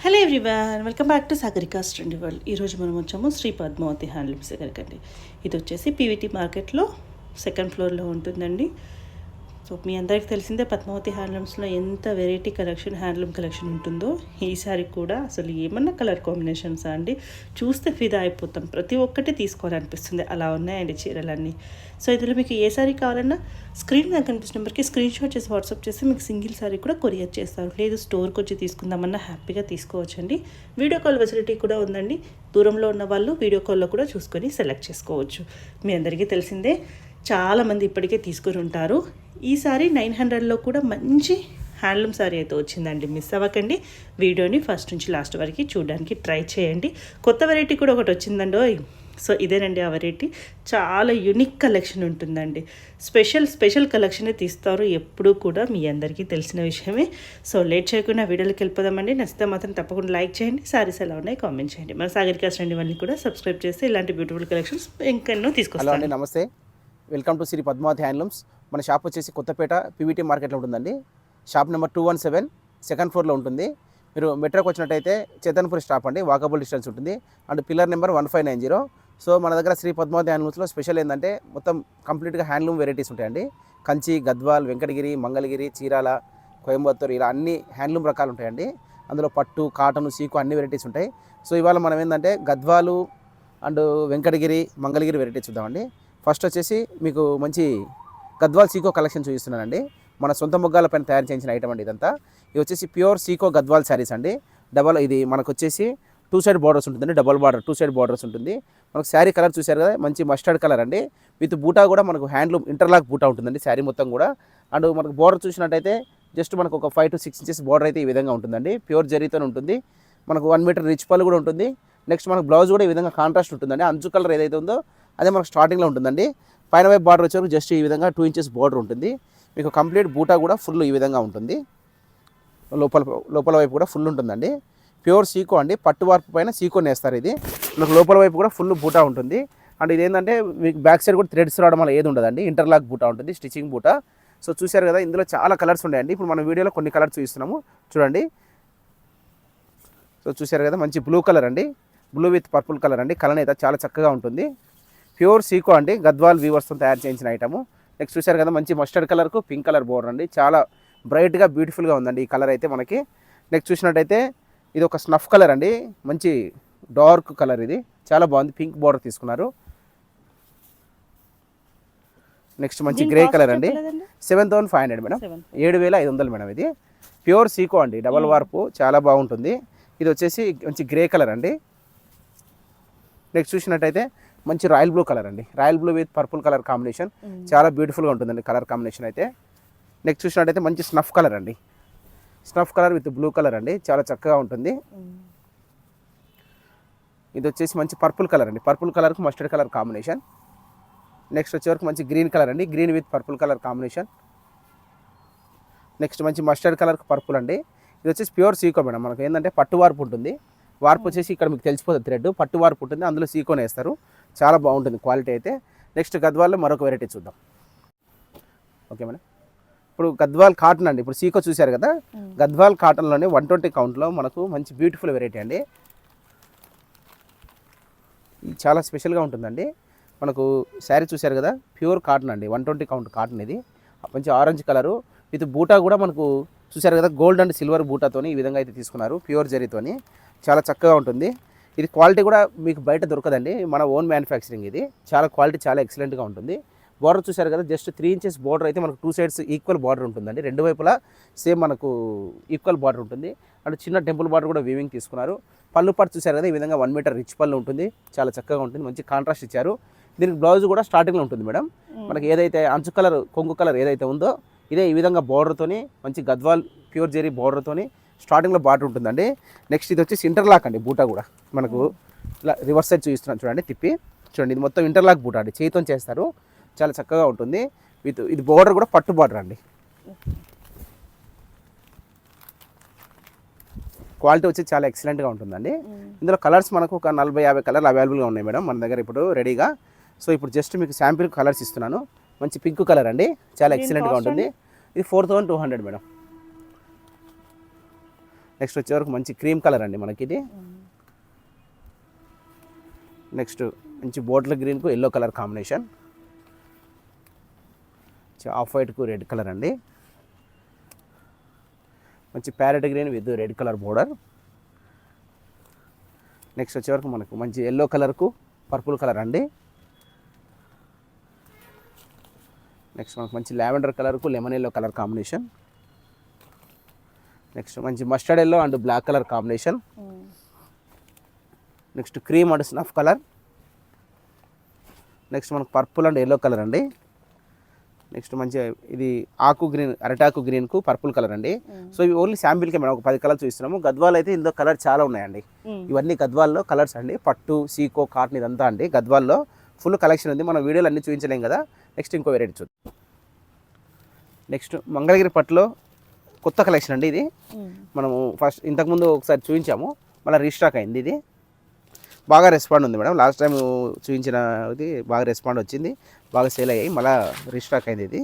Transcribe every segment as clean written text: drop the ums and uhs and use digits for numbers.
Hello everyone, welcome back to Sagarika's trendy world. ఈరోజు మనం వచ్చాము శ్రీ పద్మావతి హ్యాండ్లూమ్స్ దగ్గరకండి. ఇది వచ్చేసి పీవీటీ మార్కెట్లో సెకండ్ ఫ్లోర్లో ఉంటుందండి. సో మీ అందరికీ తెలిసిందే పద్మావతి హ్యాండ్లూమ్స్లో ఎంత వెరైటీ కలెక్షన్, హ్యాండ్లూమ్ కలెక్షన్ ఉంటుందో. ఈసారి కూడా అసలు ఏమన్నా కలర్ కాంబినేషన్స్ అండి, చూస్తే ఫిదా అయిపోతాం. ప్రతి ఒక్కటి తీసుకోవాలనిపిస్తుంది, అలా ఉన్నాయండి చీరలన్నీ. సో ఇందులో మీకు ఏ సారీ కావాలన్నా స్క్రీన్ మీద కనిపిస్తున్న నెంబర్కి స్క్రీన్ షాట్ చేసి వాట్సాప్ చేసి మీకు సింగిల్ సారీ కూడా కొరియర్ చేస్తారు. లేదు స్టోర్కి వచ్చి తీసుకుందామన్నా హ్యాపీగా తీసుకోవచ్చండి. వీడియో కాల్ ఫెసిలిటీ కూడా ఉందండి. దూరంలో ఉన్న వాళ్ళు వీడియో కాల్లో కూడా చూసుకొని సెలెక్ట్ చేసుకోవచ్చు. మీ అందరికీ తెలిసిందే, చాలామంది ఇప్పటికే తీసుకొని ఉంటారు. ఈసారి 900లో కూడా మంచి హ్యాండ్లూమ్ సారీ అయితే వచ్చిందండి. మిస్ అవ్వకండి, వీడియోని ఫస్ట్ నుంచి లాస్ట్ వరకు చూడడానికి ట్రై చేయండి. కొత్త వెరైటీ కూడా ఒకటి వచ్చిందండి. సో ఇదేనండి ఆ వెరైటీ. చాలా యూనిక్ కలెక్షన్ ఉంటుందండి. స్పెషల్ కలెక్షనే తీస్తారు ఎప్పుడూ కూడా, మీ అందరికీ తెలిసిన విషయమే. సో లేట్ చేయకుండా వీడియోలోకి వెళ్ళిపోదామండి. నచ్చితే మాత్రం తప్పకుండా లైక్ చేయండి. సారీస్ ఎలా ఉన్నాయి కామెంట్ చేయండి. మన సాగరికాస్ ట్రెండీ వరల్డ్ని కూడా సబ్స్క్రైబ్ చేస్తే ఇలాంటి బ్యూటిఫుల్ కలెక్షన్స్ ఇంకెన్నో తీసుకొస్తాను. హలో అండి, నమస్తే. Welcome to Sri Padmavathi handlooms. మన షాప్ వచ్చేసి కొత్తపేట పీవీటీ మార్కెట్లో ఉంటుందండి. షాప్ నెంబర్ 217 సెకండ్ ఫ్లోర్లో ఉంటుంది. మీరు మెట్రోకి వచ్చినట్టయితే చేతన్పూర్ స్టాప్ అండి, వాకబుల్ డిస్టెన్స్ ఉంటుంది. And pillar number 1590. సో మన దగ్గర శ్రీ పద్మావతి హ్యాండ్లూమ్స్లో స్పెషల్ ఏంటంటే మొత్తం కంప్లీట్గా హ్యాండ్లూమ్ వెరైటీస్ ఉంటాయండి. కంచి, గద్వాల్, వెంకటగిరి, మంగళగిరి, చీరాల, కోయంబత్తూరు, ఇలా అన్ని హ్యాండ్లూమ్ రకాలు ఉంటాయండి. అందులో పట్టు, కాటన్, సీకు అన్ని వెరైటీస్ ఉంటాయి. సో ఇవాళ మనం ఏంటంటే గద్వాలు అండ్ వెంకటగిరి, మంగళగిరి వెరైటీస్ చూద్దామండి. ఫస్ట్ వచ్చేసి మీకు మంచి గద్వాల్ సీకో కలెక్షన్ చూపిస్తున్నానండి. మన సొంత మొగ్గాల పైన తయారు చేయించిన ఐటమ్ అండి ఇదంతా. ఇది వచ్చేసి ప్యూర్ సీకో గద్వాల్ శారీస్ అండి. ఇది మనకు వచ్చేసి 2 సైడ్ బార్డర్స్ ఉంటుందండి. డబల్ బార్డర్ 2 సైడ్ బార్డర్స్ ఉంటుంది. మనకు శారీ కలర్ చూశారు కదా, మంచి మస్టర్డ్ కలర్ అండి. విత్ బూటా కూడా మనకు హ్యాండ్లూమ్ ఇంటర్లాక్ బూటా ఉంటుందండి శారీ మొత్తం కూడా. అండ్ మనకు బార్డర్ చూసినట్టయితే జస్ట్ మనకు ఒక 5 to 6 ఇంచెస్ బార్డర్ అయితే ఈ విధంగా ఉంటుందండి. ప్యూర్ జరీతో ఉంటుంది. మనకు 1 మీటర్ రిచ్ పళ్ళు కూడా ఉంటుంది. నెక్స్ట్ మనకు బ్లౌజ్ కూడా ఈ విధంగా కాంట్రాస్ట్ ఉంటుందండి. అంచు కలర్ ఏదైతే ఉందో అదే మనకు స్టార్టింగ్లో ఉంటుందండి. పైన వైపు బార్డర్ వచ్చేవరకు జస్ట్ ఈ విధంగా 2 ఇంచెస్ బార్డర్ ఉంటుంది. మీకు కంప్లీట్ బూటా కూడా ఫుల్ ఈ విధంగా ఉంటుంది. లోపల వైపు కూడా ఫుల్ ఉంటుందండి. ప్యూర్ సీకో అండి, పట్టు వార్పు పైన సీకో నేస్తారు. ఇది మనకు లోపల వైపు కూడా ఫుల్ బూటా ఉంటుంది. అండ్ ఇదేంటంటే మీకు బ్యాక్ సైడ్ కూడా థ్రెడ్స్ రావడం వల్ల ఏది ఉండదండి, ఇంటర్లాక్ బూటా ఉంటుంది, స్టిచింగ్ బూటా. సో చూశారు కదా, ఇందులో చాలా కలర్స్ ఉన్నాయండి. ఇప్పుడు మన వీడియోలో కొన్ని కలర్స్ చూపిస్తున్నాము చూడండి. సో చూశారు కదా, మంచి బ్లూ కలర్ అండి, బ్లూ విత్ పర్పుల్ కలర్ అండి. కలర్ అయితే చాలా చక్కగా ఉంటుంది. ప్యూర్ సీకో అండి, గద్వాల్ వీవర్స్తో తయారు చేయించిన ఐటము. నెక్స్ట్ చూశారు కదా, మంచి మస్టర్డ్ కలర్కు పింక్ కలర్ బోర్డర్ అండి. చాలా బ్రైట్గా బ్యూటిఫుల్గా ఉందండి ఈ కలర్ అయితే మనకి. నెక్స్ట్ చూసినట్టయితే ఇది ఒక స్నఫ్ కలర్ అండి, మంచి డార్క్ కలర్. ఇది చాలా బాగుంది, పింక్ బోర్డర్ తీసుకున్నారు. నెక్స్ట్ మంచి గ్రే కలర్ అండి, 7500 మేడం, 7500 మేడం. ఇది ప్యూర్ సీకో అండి, డబల్ వార్పు, చాలా బాగుంటుంది. ఇది వచ్చేసి మంచి గ్రే కలర్ అండి. నెక్స్ట్ చూసినట్టయితే మంచి రాయల్ బ్లూ కలర్ అండి, royal blue with purple colour combination, చాలా బ్యూటిఫుల్గా ఉంటుందండి కలర్ కాంబినేషన్ అయితే. నెక్స్ట్ చూసినట్టయితే మంచి స్నఫ్ కలర్ అండి, snuff colour with blue colour అండి, చాలా చక్కగా ఉంటుంది. ఇది వచ్చేసి మంచి పర్పుల్ కలర్ అండి, పర్పుల్ కలర్కు మస్టర్డ్ కలర్ కాంబినేషన్. నెక్స్ట్ వచ్చేవరకు మంచి గ్రీన్ కలర్ అండి, green with purple colour combination. Next మంచి మస్టర్డ్ కలర్కి పర్పుల్ అండి. ఇది వచ్చేసి ప్యూర్ సీకో మేడం. మనకు ఏంటంటే పట్టు వార్పు ఉంటుంది. వార్పు వచ్చేసి ఇక్కడ మీకు తెలిసిపోతుంది, థ్రెడ్ పట్టు వార్పు ఉంటుంది, అందులో సీకోనే వేస్తారు. చాలా బాగుంటుంది క్వాలిటీ అయితే. నెక్స్ట్ గద్వాల్లో మరొక వెరైటీ చూద్దాం. ఓకే మేడం, ఇప్పుడు గద్వాల్ కాటన్ అండి. ఇప్పుడు సీకో చూశారు కదా, గద్వాల్ కాటన్లోనే 120 కౌంట్లో మనకు మంచి బ్యూటిఫుల్ వెరైటీ అండి. ఇది చాలా స్పెషల్గా ఉంటుందండి. మనకు శారీ చూశారు కదా, ప్యూర్ కాటన్ అండి, 120 కౌంట్ కాటన్. ఇది మంచి ఆరెంజ్ కలరు విత్ బూటా కూడా మనకు చూశారు కదా, గోల్డ్ అండ్ సిల్వర్ బూటాతోని ఈ విధంగా అయితే తీసుకున్నారు, ప్యూర్ జరీతోని. చాలా చక్కగా ఉంటుంది. ఇది క్వాలిటీ కూడా మీకు బయట దొరకదండి, మన ఓన్ మ్యానుఫ్యాక్చరింగ్. ఇది చాలా క్వాలిటీ చాలా ఎక్సలెంట్గా ఉంటుంది. బార్డర్ చూశారు కదా, జస్ట్ 3 ఇంచెస్ బార్డర్ అయితే మనకు 2 సైడ్స్ ఈక్వల్ బార్డర్ ఉంటుందండి. 2 వైపులా సేమ్ మనకు ఈక్వల్ బార్డర్ ఉంటుంది. అండ్ చిన్న టెంపుల్ బార్డర్ కూడా వీవింగ్ తీసుకున్నారు. పళ్ళు పాటు చూశారు కదా, ఈ విధంగా 1 మీటర్ రిచ్ పళ్ళు ఉంటుంది, చాలా చక్కగా ఉంటుంది. మంచి కాంట్రాస్ట్ ఇచ్చారు. దీనికి బ్లౌజ్ కూడా స్టార్టింగ్లో ఉంటుంది మేడం. మనకి ఏదైతే అంచు కలర్, కొంగు కలర్ ఏదైతే ఉందో ఇదే ఈ విధంగా బార్డర్తోని, మంచి గద్వాల్ ప్యూర్ జెరీ బార్డర్తోని స్టార్టింగ్లో బార్డర్ ఉంటుందండి. నెక్స్ట్ ఇది వచ్చేసి ఇంటర్లాక్ అండి, బూటా కూడా మనకు ఇలా రివర్స్ సైడ్ చూపిస్తున్నాను చూడండి, తిప్పి చూడండి. ఇది మొత్తం ఇంటర్లాక్ బూటా అండి, చేతితో చేస్తారు, చాలా చక్కగా ఉంటుంది. ఇది బార్డర్ కూడా పట్టు బార్డర్ అండి. క్వాలిటీ వచ్చి చాలా ఎక్సలెంట్గా ఉంటుందండి. ఇందులో కలర్స్ మనకు ఒక 40-50 కలర్లు అవైలబుల్గా ఉన్నాయి మేడం మన దగ్గర ఇప్పుడు రెడీగా. సో ఇప్పుడు జస్ట్ మీకు శాంపిల్ కలర్స్ ఇస్తున్నాను. మంచి పింక్ కలర్ అండి, చాలా ఎక్సలెంట్గా ఉంటుంది. ఇది 4200 మేడం. నెక్స్ట్ వచ్చేవరకు మంచి క్రీమ్ కలర్ అండి మనకి ఇది. నెక్స్ట్ మంచి బోట్ల గ్రీన్కు ఎల్లో కలర్ కాంబినేషన్, ఆఫ్ వైట్కు రెడ్ కలర్ అండి. మంచి parrot green with red colour border. Next వచ్చేవరకు మనకు మంచి ఎల్లో కలర్కు పర్పుల్ కలర్ అండి. నెక్స్ట్ మనకు మంచి లావెండర్ కలర్కు lemon yellow colour combination. Next మంచి mustard yellow and black colour combination. Next cream and snuff colour. Next మనకు పర్పుల్ అండ్ ఎల్లో కలర్ అండి. నెక్స్ట్ మంచి ఇది ఆకు గ్రీన్, అరటాకు గ్రీన్కు పర్పుల్ కలర్ అండి. సో ఇవి ఓన్లీ శాంపిల్కే మనం ఒక 10 కలర్ చూపిస్తున్నాము. గద్వాల్ అయితే ఇందులో కలర్ చాలా ఉన్నాయండి. ఇవన్నీ గద్వాల్లో కలర్స్ అండి. పట్టు, సీకో, కాటన్ ఇదంతా అండి. గద్వాల్లో ఫుల్ కలెక్షన్ ఉంది. మనం వీడియోలు అన్నీ చూపించలేం కదా. నెక్స్ట్ ఇంకో వెరైటీ చూద్దాం. నెక్స్ట్ మంగళగిరి పట్టులో కొత్త కలెక్షన్ అండి. ఇది మనము ఫస్ట్ ఇంతకుముందు ఒకసారి చూపించాము, మళ్ళీ రీస్టాక్ అయింది. ఇది బాగా రెస్పాండ్ ఉంది మేడం. లాస్ట్ టైం చూపించిన ఇది బాగా రెస్పాండ్ వచ్చింది, బాగా సేల్ అయ్యాయి, మళ్ళీ రీస్టాక్ అయింది.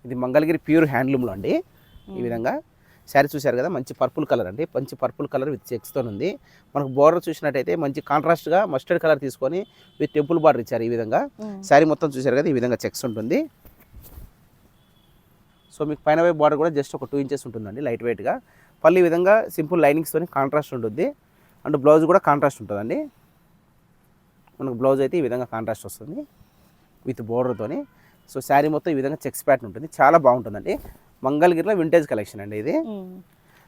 ఇది మంగళగిరి ప్యూర్ హ్యాండ్లూమ్లో అండి. ఈ విధంగా శారీ చూశారు కదా, మంచి పర్పుల్ కలర్ అండి. మంచి పర్పుల్ కలర్ విత్ చెక్స్తో ఉంది. మనకు బోర్డర్ చూసినట్టయితే మంచి కాంట్రాస్ట్గా మస్టర్డ్ కలర్ తీసుకొని విత్ టెంపుల్ బార్డర్ ఇచ్చారు. ఈ విధంగా శారీ మొత్తం చూశారు కదా, ఈ విధంగా చెక్స్ ఉంటుంది. సో మీకు పైన వైపు బార్డర్ కూడా జస్ట్ ఒక 2 ఇంచెస్ ఉంటుందండి, లైట్ వెయిట్గా. పళ్ళు ఈ విధంగా సింపుల్ లైనింగ్స్తో కాంట్రాస్ట్ ఉంటుంది. అండ్ బ్లౌజ్ కూడా కాంట్రాస్ట్ ఉంటుందండి. మనకు బ్లౌజ్ అయితే ఈ విధంగా కాంట్రాస్ట్ వస్తుంది విత్ బోర్డర్తోని. సో శారీ మొత్తం ఈ విధంగా చెక్స్ ప్యాటర్న్ ఉంటుంది, చాలా బాగుంటుందండి. మంగళగిరిలో వింటేజ్ కలెక్షన్ అండి ఇది.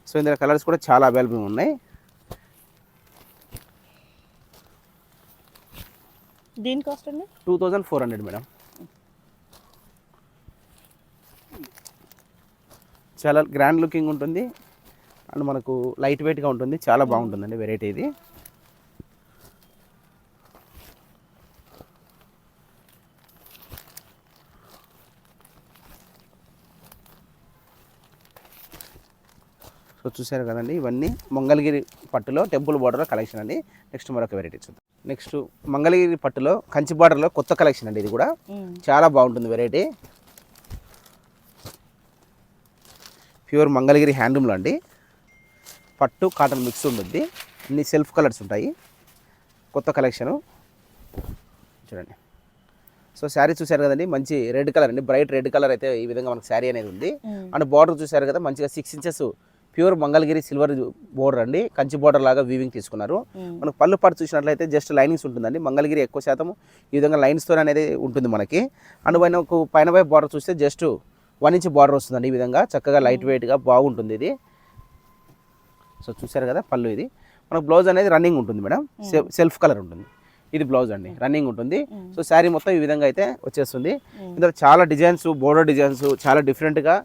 సో ఇందులో కలర్స్ కూడా చాలా అవైలబుల్ ఉన్నాయి. దీని కాస్ట్ అండి 2400 మేడం. చాలా గ్రాండ్ లుకింగ్ ఉంటుంది అండ్ మనకు లైట్ వెయిట్గా ఉంటుంది, చాలా బాగుంటుందండి వెరైటీ ఇది. సో చూసారు కదండి, ఇవన్నీ మంగళగిరి పట్టులో టెంపుల్ బార్డర్లో కలెక్షన్ అండి. నెక్స్ట్ మరొక వెరైటీ చూద్దాం. నెక్స్ట్ మంగళగిరి పట్టులో కంచి బార్డర్లో కొత్త కలెక్షన్ అండి. ఇది కూడా చాలా బాగుంటుంది వెరైటీ. ప్యూర్ మంగళగిరి హ్యాండ్లూమ్లో అండి. పట్టు కాటన్ మిక్స్ ఉంటుంది, అన్ని సెల్ఫ్ కలర్స్ ఉంటాయి. కొత్త కలెక్షను చూడండి. సో శారీ చూసారు కదండి, మంచి రెడ్ కలర్ అండి, బ్రైట్ రెడ్ కలర్ అయితే ఈ విధంగా మనకు శారీ అనేది ఉంది. అండ్ బార్డర్ చూసారు కదా, మంచిగా 6 inches pure Mangalagiri silver border అండి. కంచి బోర్డర్ లాగా వీవింగ్ తీసుకున్నారు. మనకు పళ్ళు పాటు చూసినట్లయితే జస్ట్ లైనింగ్స్ ఉంటుందండి. మంగళగిరి ఎక్కువ శాతం ఈ విధంగా లైన్స్తో అనేది ఉంటుంది మనకి. అండ్ పైన వైపు బార్డర్ చూస్తే జస్ట్ 1 ఇంచ్ బార్డర్ వస్తుందండి. ఈ విధంగా చక్కగా లైట్ వెయిట్గా బాగుంటుంది ఇది. సో చూసారు కదా పళ్ళు. ఇది మనకు బ్లౌజ్ అనేది రన్నింగ్ ఉంటుంది మేడం, సెల్ఫ్ కలర్ ఉంటుంది. ఇది బ్లౌజ్ అండి, రన్నింగ్ ఉంటుంది. సో శారీ మొత్తం ఈ విధంగా అయితే వచ్చేస్తుంది. ఇందులో చాలా డిజైన్స్, బోర్డర్ డిజైన్స్ చాలా డిఫరెంట్గా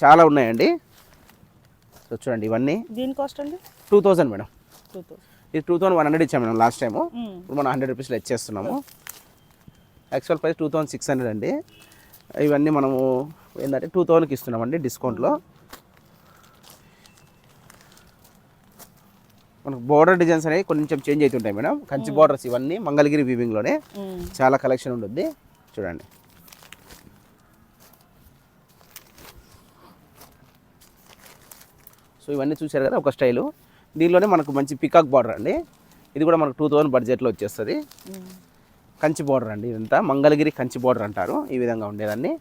చాలా ఉన్నాయండి. సో చూడండి, ఇవన్నీ దీని కాస్ట్ అండి 2000 మేడం. ఇది 2100 ఇచ్చాము మేడం లాస్ట్ టైము. ఇప్పుడు మనం 100 రూపీస్లో ఇచ్చేస్తున్నాము. యాక్చువల్ ప్రైస్ 2600 అండి. ఇవన్నీ మనము ఏంటంటే 2000కి ఇస్తున్నామండి డిస్కౌంట్లో. మనకు బోర్డర్ డిజైన్స్ అనేవి కొంచెం చేంజ్ అవుతుంటాయి మేడం. కంచి బోర్డర్స్ ఇవన్నీ మంగళగిరి వీవింగ్లోనే చాలా కలెక్షన్ ఉంటుంది. చూడండి, సో ఇవన్నీ చూసారు కదా ఒక స్టైలు. దీనిలోనే మనకు మంచి పికాక్ బార్డర్ అండి. ఇది కూడా మనకు 2000 బడ్జెట్లో వచ్చేస్తుంది. కంచి బార్డర్ అండి, ఇదంతా మంగళగిరి కంచి బార్డర్ అంటారు. ఈ విధంగా ఉండేదాన్ని.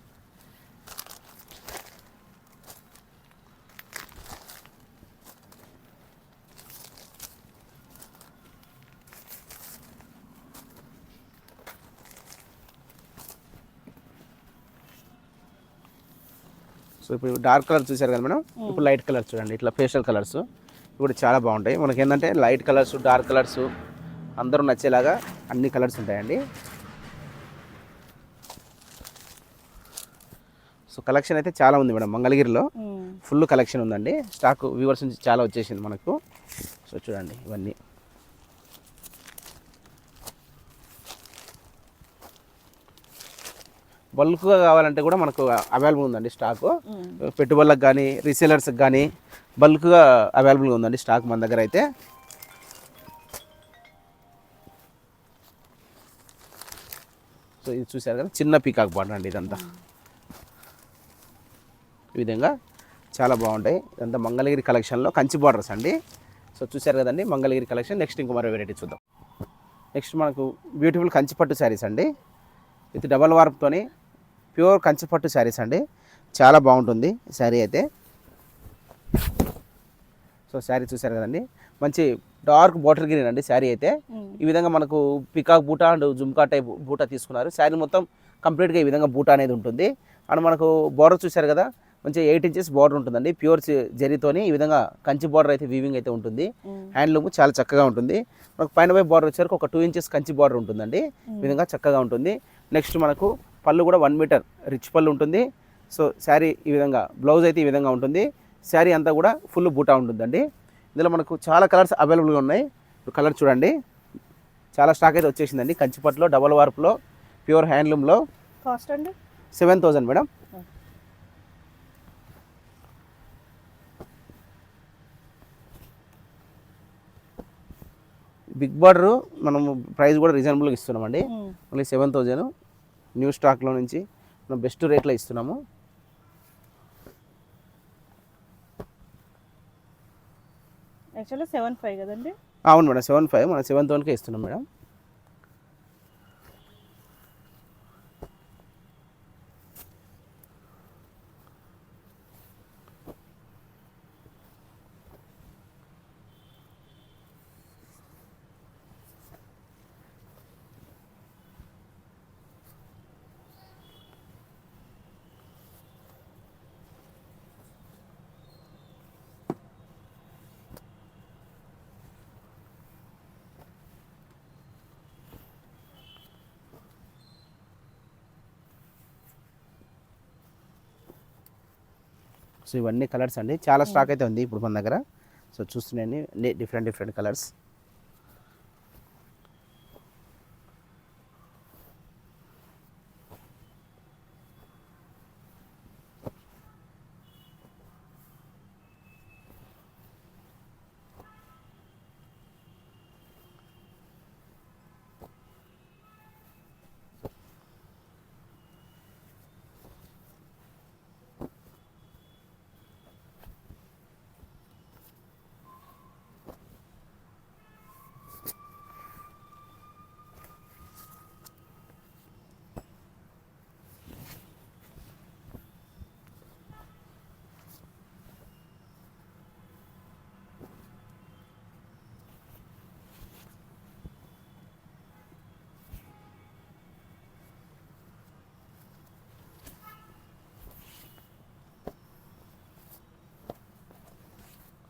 సో ఇప్పుడు డార్క్ కలర్ చూసారు కదా మేడం, ఇప్పుడు లైట్ కలర్ చూడండి, ఇట్లా పేస్టల్ కలర్స్ ఇప్పుడు చాలా బాగుంటాయి. మనకి ఏంటంటే లైట్ కలర్స్, డార్క్ కలర్స్ అందరూ నచ్చేలాగా అన్ని కలర్స్ ఉంటాయండి. సో కలెక్షన్ అయితే చాలా ఉంది మేడం మంగళగిరిలో, ఫుల్ కలెక్షన్ ఉందండి. స్టాక్ వ్యూవర్స్ నుంచి చాలా వచ్చేసింది మనకు. సో చూడండి, ఇవన్నీ బల్క్గా కావాలంటే కూడా మనకు అవైలబుల్ ఉందండి స్టాక్. పెట్టుబడులకు కానీ రీసేలర్స్కి కానీ బల్క్గా అవైలబుల్గా ఉందండి స్టాక్ మన దగ్గర అయితే. సో ఇది చూసారు కదా, చిన్న పీకాక్ బార్డర్ అండి ఇదంతా. ఈ విధంగా చాలా బాగుంటాయి. ఇదంతా మంగళగిరి కలెక్షన్లో కంచి బార్డర్స్ అండి. సో చూసారు కదండి మంగళగిరి కలెక్షన్. నెక్స్ట్ ఇంకో మరో వెరైటీ చూద్దాం. నెక్స్ట్ మనకు బ్యూటిఫుల్ కంచిపట్టు శారీస్ అండి. విత్ డబల్ వార్ప్తోని ప్యూర్ కంచిపట్టు శారీస్ అండి. చాలా బాగుంటుంది శారీ అయితే. సో శారీ చూసారు కదండి, మంచి డార్క్ బాటిల్ గ్రీన్ అండి శారీ అయితే. ఈ విధంగా మనకు పికాక్ బూటా అండ్ జుమ్కా టైప్ బూటా తీసుకున్నారు. శారీ మొత్తం కంప్లీట్గా ఈ విధంగా బూటా అనేది ఉంటుంది. అండ్ మనకు బార్డర్ చూసారు కదా, మంచి 8 ఇంచెస్ బార్డర్ ఉంటుందండి. ప్యూర్ జరీతోని ఈ విధంగా కంచి బార్డర్ అయితే వీవింగ్ అయితే ఉంటుంది. హ్యాండ్లూమ్ చాలా చక్కగా ఉంటుంది. మనకు పైన వైపు బార్డర్ వచ్చేసరికి ఒక 2 ఇంచెస్ కంచి బార్డర్ ఉంటుందండి. ఈ విధంగా చక్కగా ఉంటుంది. నెక్స్ట్ మనకు పళ్ళు కూడా 1 మీటర్ రిచ్ పళ్ళు ఉంటుంది. సో శారీ ఈ విధంగా, బ్లౌజ్ అయితే ఈ విధంగా ఉంటుంది. శారీ అంతా కూడా ఫుల్ బూటా ఉంటుందండి. ఇందులో మనకు చాలా కలర్స్ అవైలబుల్గా ఉన్నాయి. కలర్ చూడండి, చాలా స్టాక్ అయితే వచ్చేసిందండి. కంచిపట్టులో డబల్ వార్ప్లో ప్యూర్ హ్యాండ్లూమ్లో. కాస్ట్ అండి 7,000 మేడం. బిగ్ బార్డర్ మనం ప్రైస్ కూడా రీజనబుల్గా ఇస్తున్నామండి. మళ్ళీ 7,000 న్యూ స్టాక్లో నుంచి మనం బెస్ట్ రేట్లో ఇస్తున్నాము. యాక్చువల్లీ 7,500 కదండి. అవును మేడం, 7,500 మనం 7,000కే ఇస్తున్నాం మేడం. సో ఇవన్నీ కలర్స్ అండి, చాలా స్టాక్ అయితే ఉంది ఇప్పుడు మన దగ్గర. సో చూస్తున్నాయండి డిఫరెంట్ కలర్స్.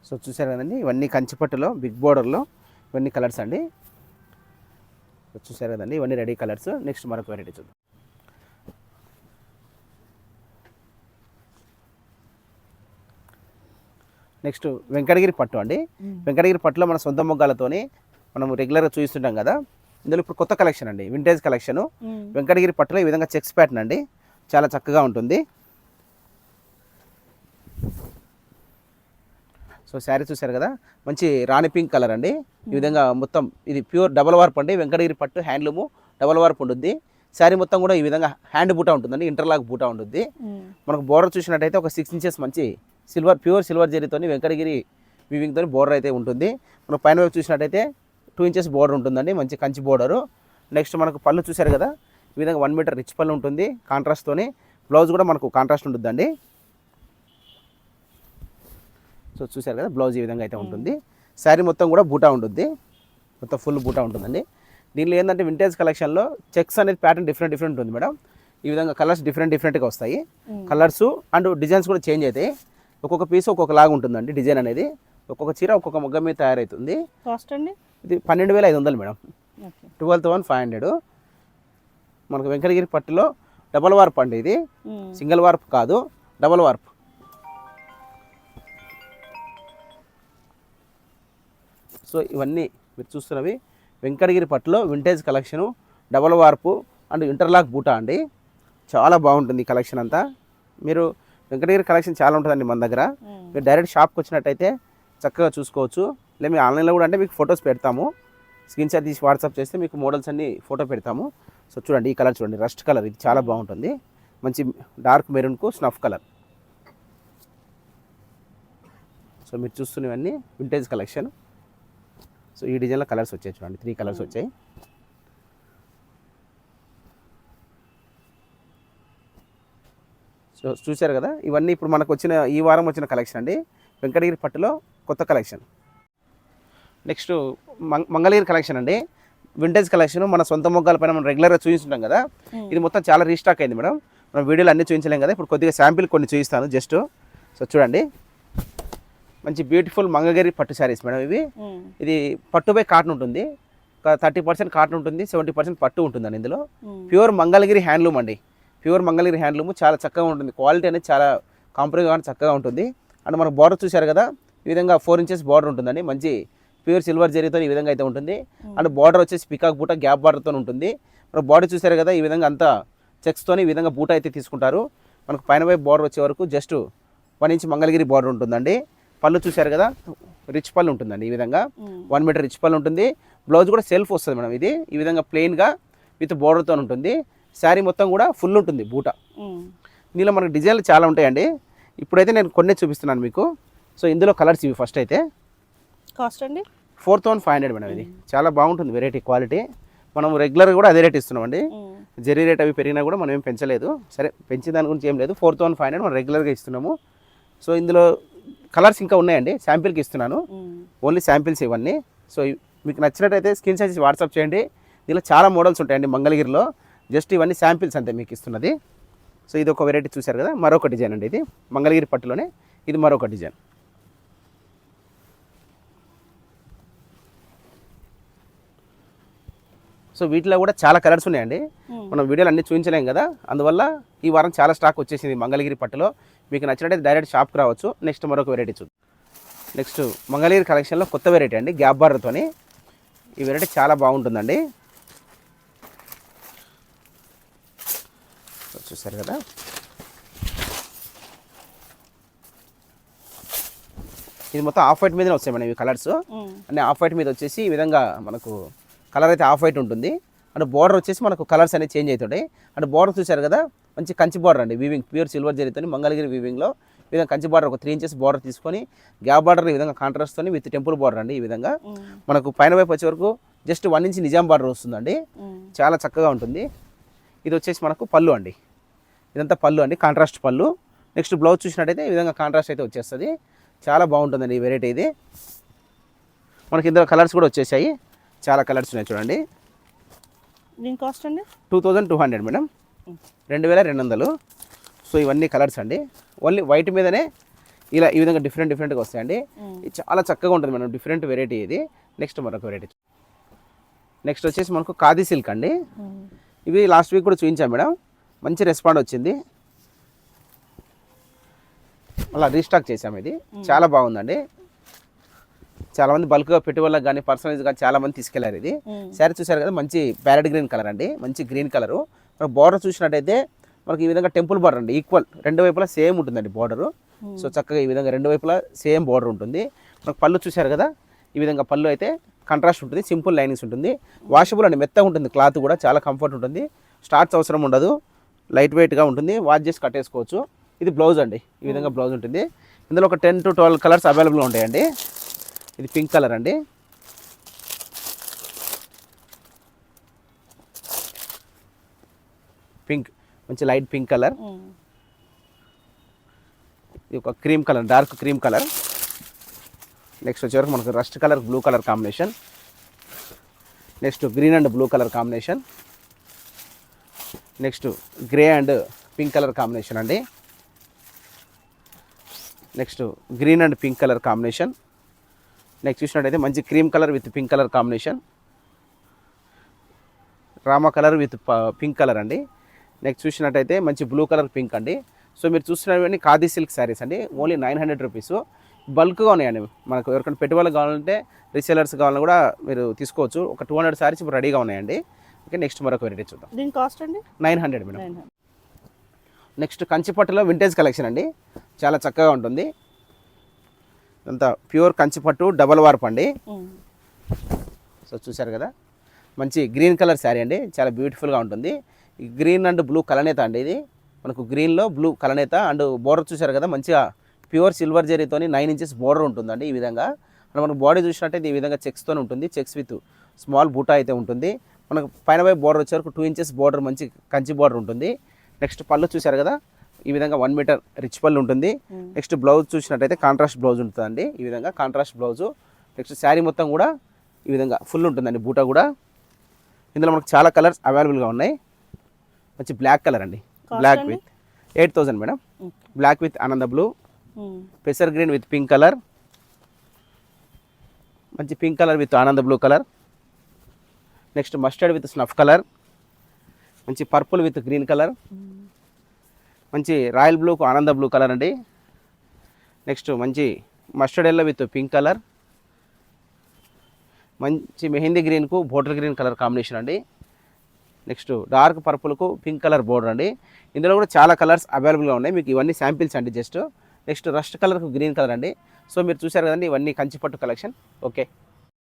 సో చూసారు కదండి, ఇవన్నీ కంచిపట్టులో బిగ్ బోర్డర్లో ఇవన్నీ కలర్స్ అండి. చూసారు కదండి, ఇవన్నీ రెడీ కలర్స్. నెక్స్ట్ మరొక వెరైటీ చూద్దాం. నెక్స్ట్ వెంకటగిరి పట్టు అండి. వెంకటగిరి పట్టులో మన సొంత మొగ్గాలతోని మనం రెగ్యులర్గా చూపిస్తుంటాం కదా. ఇందులో ఇప్పుడు కొత్త కలెక్షన్ అండి, వింటేజ్ కలెక్షన్. వెంకటగిరి పట్టులో ఈ విధంగా చెక్స్ ప్యాటర్న్ అండి, చాలా చక్కగా ఉంటుంది. సో శారీ చూసారు కదా, మంచి రాణి పింక్ కలర్ అండి. ఈ విధంగా మొత్తం ఇది ప్యూర్ డబల్ వార్ప్ అండి. వెంకటగిరి పట్టు హ్యాండ్లూము డబల్ వార్ప్ ఉంటుంది. శారీ మొత్తం కూడా ఈ విధంగా హ్యాండ్ బూటా ఉంటుందండి, ఇంటర్లాక్ బూటా ఉంటుంది. మనకు బోర్డర్ చూసినట్టయితే ఒక 6 ఇంచెస్ మంచి ప్యూర్ సిల్వర్ జరీతోని వెంకటగిరి వీవింగ్తో బోర్డర్ అయితే ఉంటుంది. మనకు పైన వైపు చూసినట్టయితే 2 ఇంచెస్ బోర్డర్ ఉంటుందండి, మంచి కంచి బోర్డరు. నెక్స్ట్ మనకు పళ్ళు చూసారు కదా, ఈ విధంగా 1 మీటర్ రిచ్ పళ్ళు ఉంటుంది కాంట్రాస్ట్తోని. బ్లౌజ్ కూడా మనకు కాంట్రాస్ట్ ఉంటుందండి. సో చూసారు కదా, బ్లౌజ్ ఈ విధంగా అయితే ఉంటుంది. శారీ మొత్తం కూడా బూటా ఉంటుంది, మొత్తం ఫుల్ బూటా ఉంటుందండి. దీనిలో ఏంటంటే వింటేజ్ కలెక్షన్లో చెక్స్ అనేది ప్యాటర్న్ డిఫరెంట్ ఉంటుంది మేడం. ఈ విధంగా కలర్స్ డిఫరెంట్గా వస్తాయి. కలర్స్ అండ్ డిజైన్స్ కూడా చేంజ్ అవుతాయి. ఒక్కొక్క పీస్ ఒక్కొక్క లాగా ఉంటుందండి డిజైన్ అనేది. ఒక్కొక్క చీర ఒక్కొక్క మొగ్గ మీద తయారవుతుంది. కాస్ట్ అండి ఇది 12,500 మేడం. 12,500. మనకు వెంకటగిరి పట్టులో డబల్ వార్ప్ అండి, ఇది సింగిల్ వార్ప్ కాదు, డబల్ వార్ప్. సో ఇవన్నీ మీరు చూస్తున్నవి వెంకటగిరి పట్టులో వింటేజ్ కలెక్షను, డబల్ వార్పు అండ్ ఇంటర్లాక్ బూటా అండి. చాలా బాగుంటుంది ఈ కలెక్షన్ అంతా. మీరు వెంకటగిరి కలెక్షన్ చాలా ఉంటుందండి మన దగ్గర. మీరు డైరెక్ట్ షాప్కి వచ్చినట్టయితే చక్కగా చూసుకోవచ్చు. లేదా మీరు ఆన్లైన్లో కూడా అంటే మీకు ఫొటోస్ పెడతాము, స్క్రీన్ షాట్ తీసి వాట్సాప్ చేస్తే మీకు మోడల్స్ అన్ని ఫోటో పెడతాము. సో చూడండి, ఈ కలర్ చూడండి, రస్ట్ కలర్, ఇది చాలా బాగుంటుంది. మంచి డార్క్ మెరూన్కు స్నఫ్ కలర్. సో మీరు చూస్తున్నవన్నీ వింటేజ్ కలెక్షన్. సో ఈ డిజైన్లో కలర్స్ వచ్చాయి చూడండి, 3 కలర్స్ వచ్చాయి. సో చూశారు కదా, ఇవన్నీ ఇప్పుడు మనకు వచ్చిన ఈ వారం వచ్చిన కలెక్షన్ అండి, వెంకటగిరి పట్టులో కొత్త కలెక్షన్. నెక్స్ట్ మంగళగిరి కలెక్షన్ అండి, వింటేజ్ కలెక్షన్. మన సొంత మొగ్గాల పైన మనం రెగ్యులర్గా చూపిస్తుంటాం కదా, ఇది మొత్తం చాలా రీస్టాక్ అయింది మేడం. మనం వీడియోలు అన్నీ చూపించలేం కదా, ఇప్పుడు కొద్దిగా శాంపిల్ కొన్ని చూపిస్తాను జస్ట్. సో చూడండి, మంచి బ్యూటిఫుల్ మంగళగిరి పట్టు శారీస్ మేడం ఇవి. ఇది పట్టు బై కాటన్ ఉంటుంది, 30% కాటన్ ఉంటుంది, 70% పట్టు ఉంటుందండి. ఇందులో ప్యూర్ మంగళగిరి హ్యాండ్లూమ్ అండి, ప్యూర్ మంగళగిరి హ్యాండ్లూమ్. చాలా చక్కగా ఉంటుంది, క్వాలిటీ అనేది చాలా కాంప్రమైజ్గా చక్కగా ఉంటుంది. అండ్ మనకు బార్డర్ చూశారు కదా, ఈ విధంగా 4 ఇంచెస్ బార్డర్ ఉంటుందండి, మంచి ప్యూర్ సిల్వర్ జరీతో ఈ విధంగా అయితే ఉంటుంది. అండ్ బార్డర్ వచ్చేసి పికాక్ బూట గ్యాప్ బార్డర్తో ఉంటుంది. మన బాడీ చూశారు కదా, ఈ విధంగా అంతా చెక్స్తోని ఈ విధంగా బూట అయితే తీసుకుంటారు. మనకు పైన వైపు బార్డర్ వచ్చే వరకు జస్ట్ 1 ఇంచ్ మంగళగిరి బార్డర్ ఉంటుందండి. పళ్ళు చూశారు కదా, రిచ్ పళ్ళు ఉంటుందండి, ఈ విధంగా 1 మీటర్ రిచ్ పళ్ళు ఉంటుంది. బ్లౌజ్ కూడా సెల్ఫ్ వస్తుంది మేడం, ఇది ఈ విధంగా ప్లెయిన్గా విత్ బార్డర్తో ఉంటుంది. శారీ మొత్తం కూడా ఫుల్ ఉంటుంది బూట. ఇందులో మనకు డిజైన్లు చాలా ఉంటాయండి, ఇప్పుడైతే నేను కొన్ని చూపిస్తున్నాను మీకు. సో ఇందులో కలర్స్ ఇవి. ఫస్ట్ అయితే కాస్ట్ అండి 4500 మేడం, ఇది చాలా బాగుంటుంది, వెరైటీ క్వాలిటీ. మనం రెగ్యులర్గా కూడా అదే రేట్ ఇస్తున్నామండి, జరీ రేట్ అవి పెరిగినా కూడా మనం ఏం పెంచలేదు. సరే పెంచిన దాని గురించి ఏం లేదు, 4500 మనం రెగ్యులర్గా ఇస్తున్నాము. సో ఇందులో కలర్స్ ఇంకా ఉన్నాయండి, శాంపిల్కి ఇస్తున్నాను, ఓన్లీ శాంపిల్స్ ఇవన్నీ. సో మీకు నచ్చినట్టయితే స్క్రీన్ షాట్ చేసి వాట్సాప్ చేయండి. దీనిలో చాలా మోడల్స్ ఉంటాయండి మంగళగిరిలో, జస్ట్ ఇవన్నీ శాంపిల్స్ అంతే మీకు ఇస్తున్నది. సో ఇది ఒక వెరైటీ చూశారు కదా, మరొక డిజైన్ అండి, ఇది మంగళగిరి పట్టులోనే ఇది మరొక డిజైన్. సో వీటిలో కూడా చాలా కలర్స్ ఉన్నాయండి, మనం వీడియోలు అన్నీ చూపించలేం కదా, అందువల్ల ఈ వారం చాలా స్టాక్ వచ్చేసింది మంగళగిరి పట్టులో. మీకు నచ్చినట్టయితే డైరెక్ట్ షాప్కి రావచ్చు. నెక్స్ట్ మరొక వెరైటీ చూద్దాం. నెక్స్ట్ మంగళగిరి కలెక్షన్లో కొత్త వెరైటీ అండి, గ్యాప్ బార్డర్తోని. ఈ వెరైటీ చాలా బాగుంటుందండి, చూసారు కదా. ఇది మొత్తం ఆఫ్ వైట్ మీదనే వస్తాయి మేడం ఇవి కలర్స్ అంటే. ఆఫ్ వైట్ మీద వచ్చేసి ఈ విధంగా మనకు కలర్ అయితే ఆఫ్ వైట్ ఉంటుంది. అండ్ బార్డర్ వచ్చేసి మనకు కలర్స్ అనేవి చేంజ్ అవుతుంటాయి. అండ్ బార్డర్ చూశారు కదా, మంచి కంచి బార్డర్ అండి, వీవింగ్ ప్యూర్ సిల్వర్ జరీతో మంగళగిరి వీవింగ్లో ఈ విధంగా కంచి బార్డర్ ఒక 3 ఇంచెస్ బార్డర్ తీసుకొని గ్యాప్ బార్డర్ ఈ విధంగా కాంట్రాస్ట్తో విత్ టెంపుల్ బార్డర్ అండి. ఈ విధంగా మనకు పైన వైపు వచ్చే వరకు జస్ట్ 1 ఇంచ్ నిజాం బార్డర్ వస్తుందండి, చాలా చక్కగా ఉంటుంది. ఇది వచ్చేసి మనకు పళ్ళు అండి, ఇదంతా పళ్ళు అండి, కాంట్రాస్ట్ పళ్ళు. నెక్స్ట్ బ్లౌజ్ చూసినట్టయితే ఈ విధంగా కాంట్రాస్ట్ అయితే వచ్చేస్తుంది, చాలా బాగుంటుందండి ఈ వెరైటీ. ఇది మనకి ఇందులో కలర్స్ కూడా వచ్చేసాయి, చాలా కలర్స్ ఉన్నాయి చూడండి. దీని కాస్ట్ అండి 2200 మేడం, 2200. సో ఇవన్నీ కలర్స్ అండి, ఓన్లీ వైట్ మీదనే ఇలా ఈ విధంగా డిఫరెంట్గా వస్తాయండి. ఇది చాలా చక్కగా ఉంటుంది మేడం, డిఫరెంట్ వెరైటీ ఇది. నెక్స్ట్ మరొక వెరైటీ. నెక్స్ట్ వచ్చేసి మనకు ఖాదీ సిల్క్ అండి, ఇవి లాస్ట్ వీక్ కూడా చూపించాం మేడం, మంచి రెస్పాండ్ వచ్చింది, అలా రీస్టాక్ చేసాము. ఇది చాలా బాగుందండి, చాలామంది బల్క్గా పెట్టుబడులకు కానీ పర్సనలైజ్ కానీ చాలామంది తీసుకెళ్లారు. ఇది శారీ చూసారు కదా, మంచి ప్యారెట్ గ్రీన్ కలర్ అండి, మంచి గ్రీన్ కలరు. మనకు బార్డర్ చూసినట్టయితే మనకి ఈ విధంగా టెంపుల్ బార్డర్ అండి, ఈక్వల్ 2 వైపులా సేమ్ ఉంటుందండి బార్డరు. సో చక్కగా ఈ విధంగా 2 వైపులా సేమ్ బార్డర్ ఉంటుంది. మనకు పళ్ళు చూసారు కదా, ఈ విధంగా పళ్ళు అయితే కాంట్రాస్ట్ ఉంటుంది, సింపుల్ లైనింగ్స్ ఉంటుంది, వాషబుల్ అండి, మెత్తగా ఉంటుంది, క్లాత్ కూడా చాలా కంఫర్ట్ ఉంటుంది, స్టార్చ్ అవసరం ఉండదు, లైట్ వెయిట్గా ఉంటుంది, వాష్ చేసి కట్టేసుకోవచ్చు. ఇది బ్లౌజ్ అండి, ఈ విధంగా బ్లౌజ్ ఉంటుంది. ఇందులో ఒక 10 to 12 కలర్స్ అవైలబుల్గా ఉంటాయండి. ఇది పింక్ కలర్ అండి, పింక్ మంచి లైట్ పింక్ కలర్. ఇది ఒక cream colour, dark cream colour. Next వచ్చేవరకు మనకు rust colour blue colour combination. Next green and blue colour combination. Next grey and pink colour combination అండి. Next green and pink colour combination. Next చూసినట్టయితే మంచి cream colour with pink colour combination, రామా colour with pink colour అండి. Next చూసినట్టయితే మంచి blue colour pink అండి. So మీరు చూస్తున్నవన్నీ khadi silk saris అండి, ఓన్లీ 900 రూపీస్. బల్క్గా ఉన్నాయండి, మనకు ఎవరికైనా పెట్టుబడులు కావాలంటే రీసేలర్స్ కావాలని కూడా మీరు తీసుకోవచ్చు. ఒక 200 శారీస్ ఇప్పుడు రెడీగా ఉన్నాయండి. ఓకే, నెక్స్ట్ మరొక వెరైటీ చూద్దాం. దీని కాస్ట్ అండి 900 మేడం. నెక్స్ట్ కంచిపట్టులో వింటేజ్ కలెక్షన్ అండి, చాలా చక్కగా ఉంటుంది, అంతా ప్యూర్ కంచిపట్టు డబల్ వార్ప్ అండి. సో చూసారు కదా, మంచి గ్రీన్ కలర్ శారీ అండి, చాలా బ్యూటిఫుల్గా ఉంటుంది. ఈ గ్రీన్ అండ్ బ్లూ కలనేత అండి, ఇది మనకు గ్రీన్లో బ్లూ కలనేత. అండ్ బోర్డర్ చూసారు కదా, మంచిగా ప్యూర్ సిల్వర్ జరీతోని 9 ఇంచెస్ బోర్డర్ ఉంటుందండి. ఈ విధంగా మనకు బాడీ చూసినట్టయితే ఈ విధంగా చెక్స్తో ఉంటుంది. చెక్స్ విత్ స్మాల్ బూటా అయితే ఉంటుంది. మనకు పైన వైపు బోర్డర్ వచ్చే వరకు 2 ఇంచెస్ బోర్డర్ మంచి కంచి బోర్డర్ ఉంటుంది. నెక్స్ట్ పళ్ళు చూశారు కదా, ఈ విధంగా 1 మీటర్ రిచ్ పళ్ళు ఉంటుంది. నెక్స్ట్ బ్లౌజ్ చూసినట్టయితే కాంట్రాస్ట్ బ్లౌజ్ ఉంటుందండి. ఈ విధంగా కాంట్రాస్ట్ బ్లౌజు. నెక్స్ట్ శారీ మొత్తం కూడా ఈ విధంగా ఫుల్ ఉంటుందండి బూటా కూడా. ఇందులో మనకు చాలా కలర్స్ అవైలబుల్గా ఉన్నాయి. మంచి బ్లాక్ కలర్ అండి, black with 8,000 madam. Black with Ananda blue, పెసర్ గ్రీన్ విత్ పింక్ కలర్, మంచి pink colour with Ananda blue colour. Next mustard with snuff colour, మంచి పర్పుల్ విత్ గ్రీన్ కలర్, మంచి రాయల్ బ్లూకు ఆనంద బ్లూ కలర్ అండి. నెక్స్ట్ మంచి mustard yellow with pink colour, మంచి మెహందీ గ్రీన్కు bottle green colour combination అండి. Next dark పర్పుల్కు పింక్ కలర్ బోర్డర్ అండి. ఇందులో కూడా చాలా కలర్స్ అవైలబుల్గా ఉన్నాయి. మీకు ఇవన్నీ శాంపిల్స్ అండి జస్ట్. నెక్స్ట్ రస్ట్ కలర్కు గ్రీన్ కలర్ అండి. సో మీరు చూసారు కదండి, ఇవన్నీ కంచిపట్టు కలెక్షన్. ఓకే.